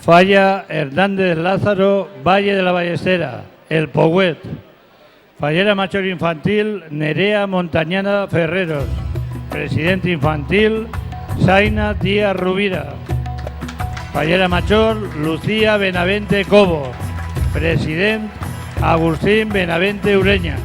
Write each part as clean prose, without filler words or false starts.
Falla Hernández Lázaro, Valle de la Ballestera, El Pouet. Fallera Mayor Infantil, Nerea Montañana Ferreros. Presidente Infantil, Zaina Díaz Rubira. Fallera Mayor, Lucía Benavente Cobo. Presidente, Agustín Benavente Ureña.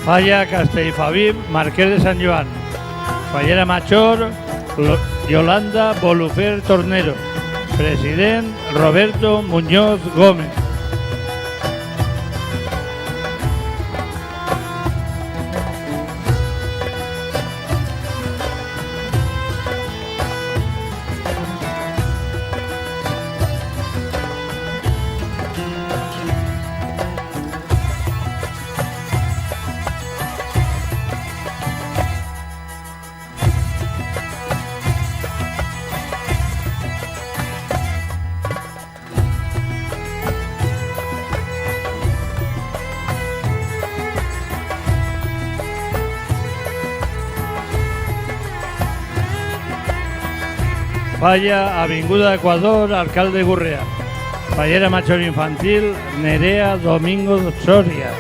Falla Castellfabib, Marqués de San Joan. Fallera Mayor, Yolanda Bolufer Tornero. Presidente, Roberto Muñoz Gómez. Falla Avinguda Ecuador, Alcalde Gurrea. Fallera Mayor Infantil, Nerea Domingo Soria.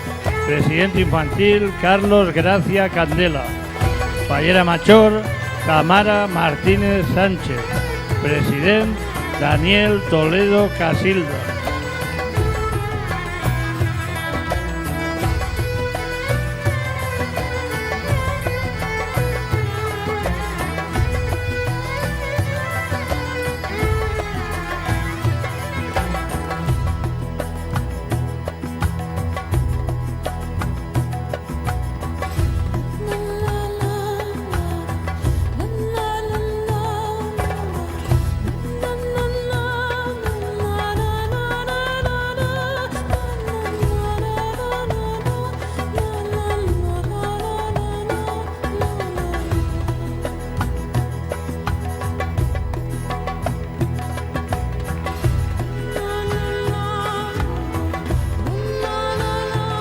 Presidente Infantil, Carlos Gracia Candela. Fallera Mayor, Tamara Martínez Sánchez. Presidente, Daniel Toledo Casilda.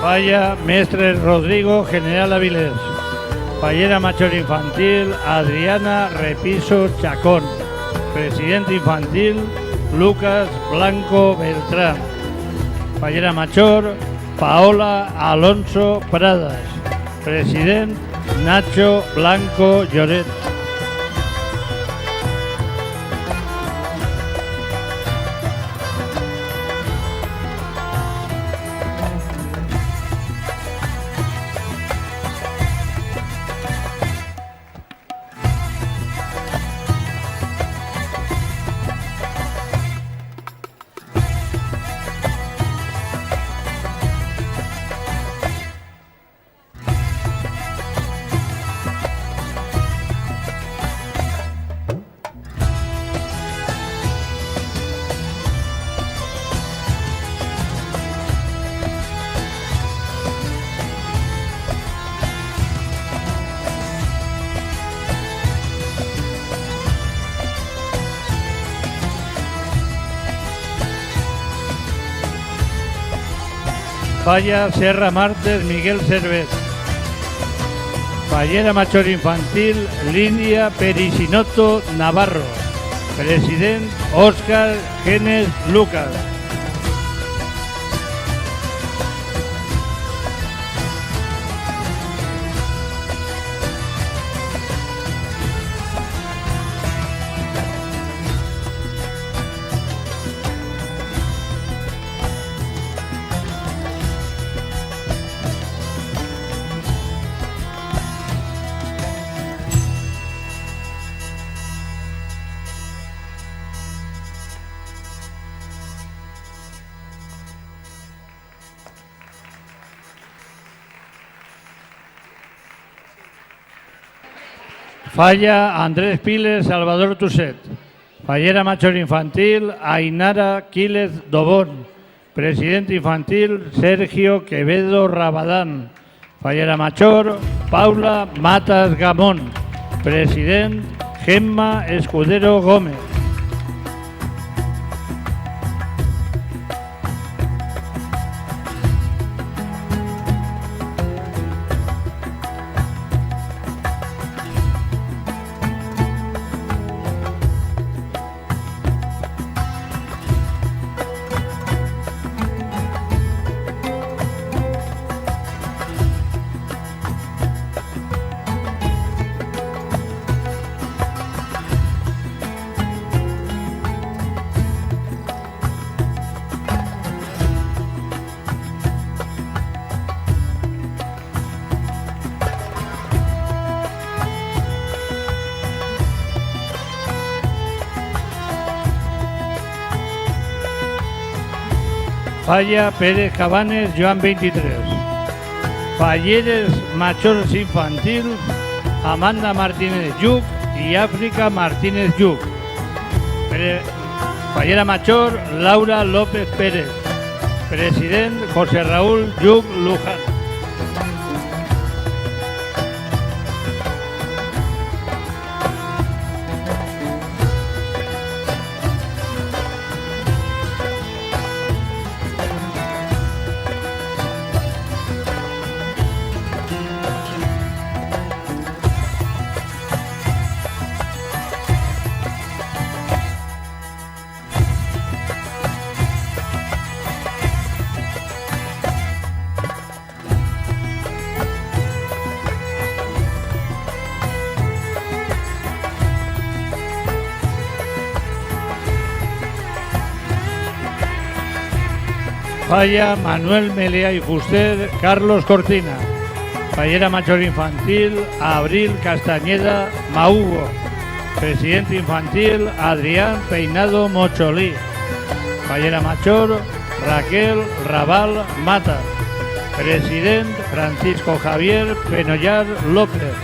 Falla Mestre Rodrigo, General Avilés. Fallera Mayor Infantil, Adriana Repiso Chacón. Presidente Infantil, Lucas Blanco Beltrán. Fallera Mayor, Paola Alonso Pradas. Presidente, Nacho Blanco Lloret. Falla Serra Martes, Miguel Cervet. Fallera Mayor Infantil, Lidia Perisinoto Navarro. Presidente, Óscar Genes Lucas. Falla Andrés Piles Salvador Tuset. Fallera Mayor Infantil Ainara Quílez Dobón. Presidente Infantil Sergio Quevedo Rabadán. Fallera Mayor Paula Matas Gamón. Presidente Gemma Escudero Gómez. Falla Pérez Cabanes Joan 23. Falleres Machors Infantil Amanda Martínez Lluc y África Martínez Lluc. Fallera Mayor Laura López Pérez. Presidente José Raúl Lluc Luján. Falla Manuel Melea y Fuster Carlos Cortina. Fallera Mayor Infantil Abril Castañeda Mahugo. Presidente Infantil Adrián Peinado Mocholí. Fallera Mayor Raquel Raval Mata. Presidente Francisco Javier Penollar López.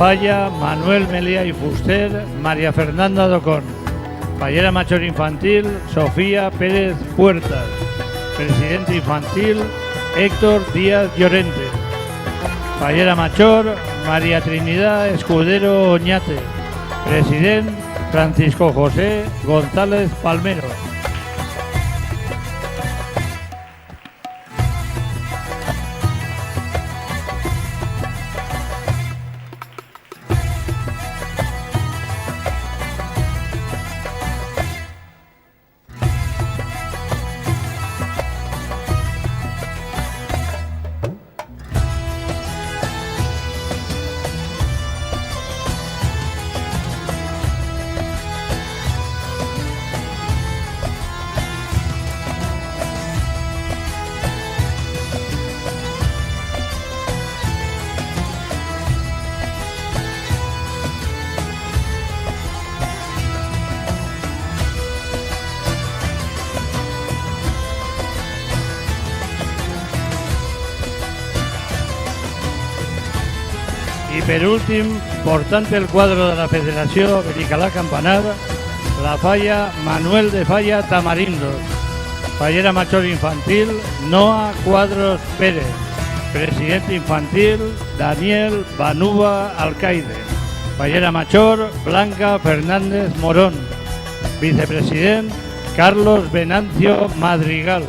Falla Manuel Melea y Fuster María Fernanda Docón. Fallera Mayor Infantil Sofía Pérez Puertas. Presidente Infantil Héctor Díaz Llorente. Fallera Mayor María Trinidad Escudero Oñate. Presidente Francisco José González Palmero. I per últim, portant el quadre de la Federació Bericalà Campanar, la falla Manuel de Falla Tamarindos. Fallera Mayor Infantil Noa Cuadros Pérez. Presidente Infantil Daniel Banuba Alcaide. Fallera Mayor Blanca Fernández Morón. Vicepresidente Carlos Venancio Madrigal.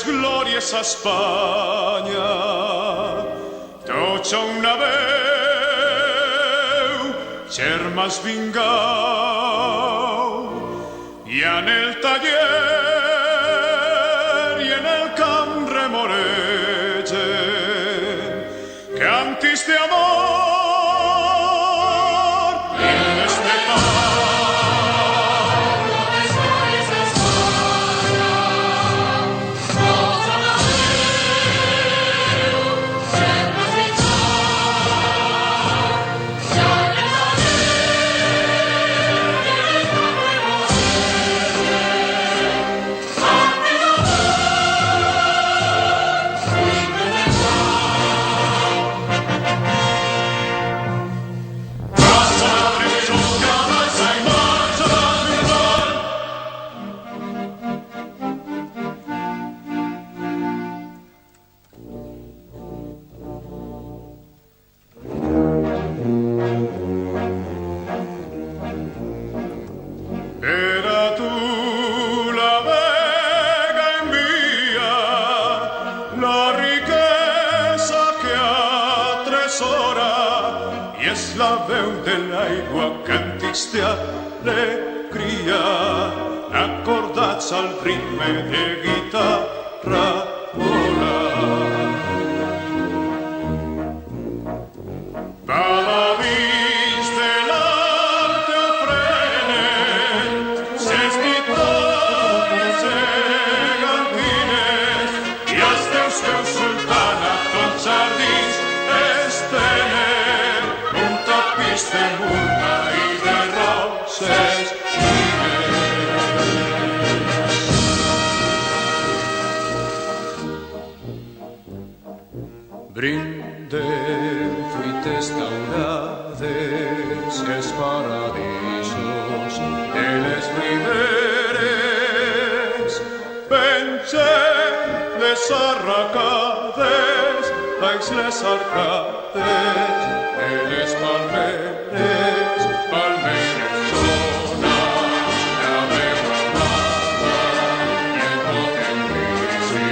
Glòries a Espanya, tots a una veu, germans vingau, i en el taller i en el camp remoregen, cantis d'amor, himnes de pau. La veu de l'aigua, càntics d'alegria, acordats al ritme de guitarra vola. Paladins de l'art ofrenen ses guitarres gegantines i els teus peus sultant a tots jardins estenen un tapís de murta i de roses fines. Brindem fruites daurades els paradisos de les riberes, pengem les arracades baix les arcades de les palmeres, palmeres sonant la veu amada i el potent vici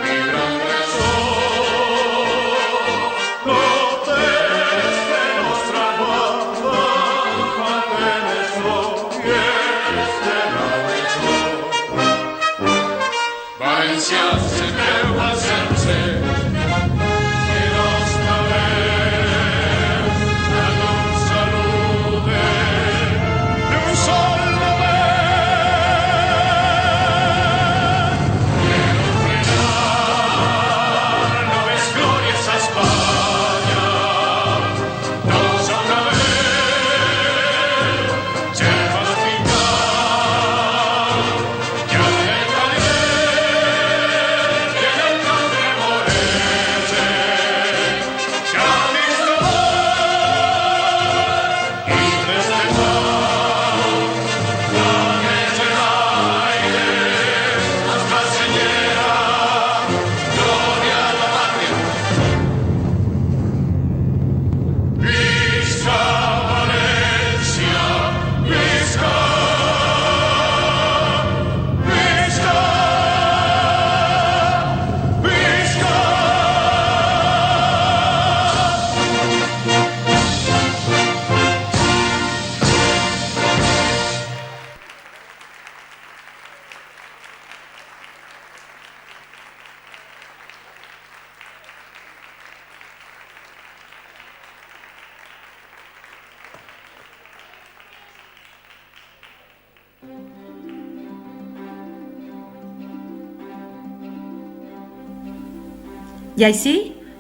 vibrant ressò. Gotes de nostra guarda, pantenes glòries de la regió. València I així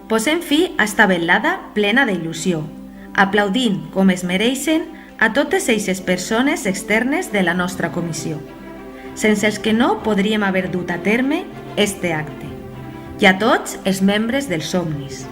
posem fi a esta velada plena d'il·lusió, aplaudint com es mereixen a totes eixes persones externes de la nostra comissió, sense els que no podríem haver dut a terme este acte, i a tots els membres dels Somnis.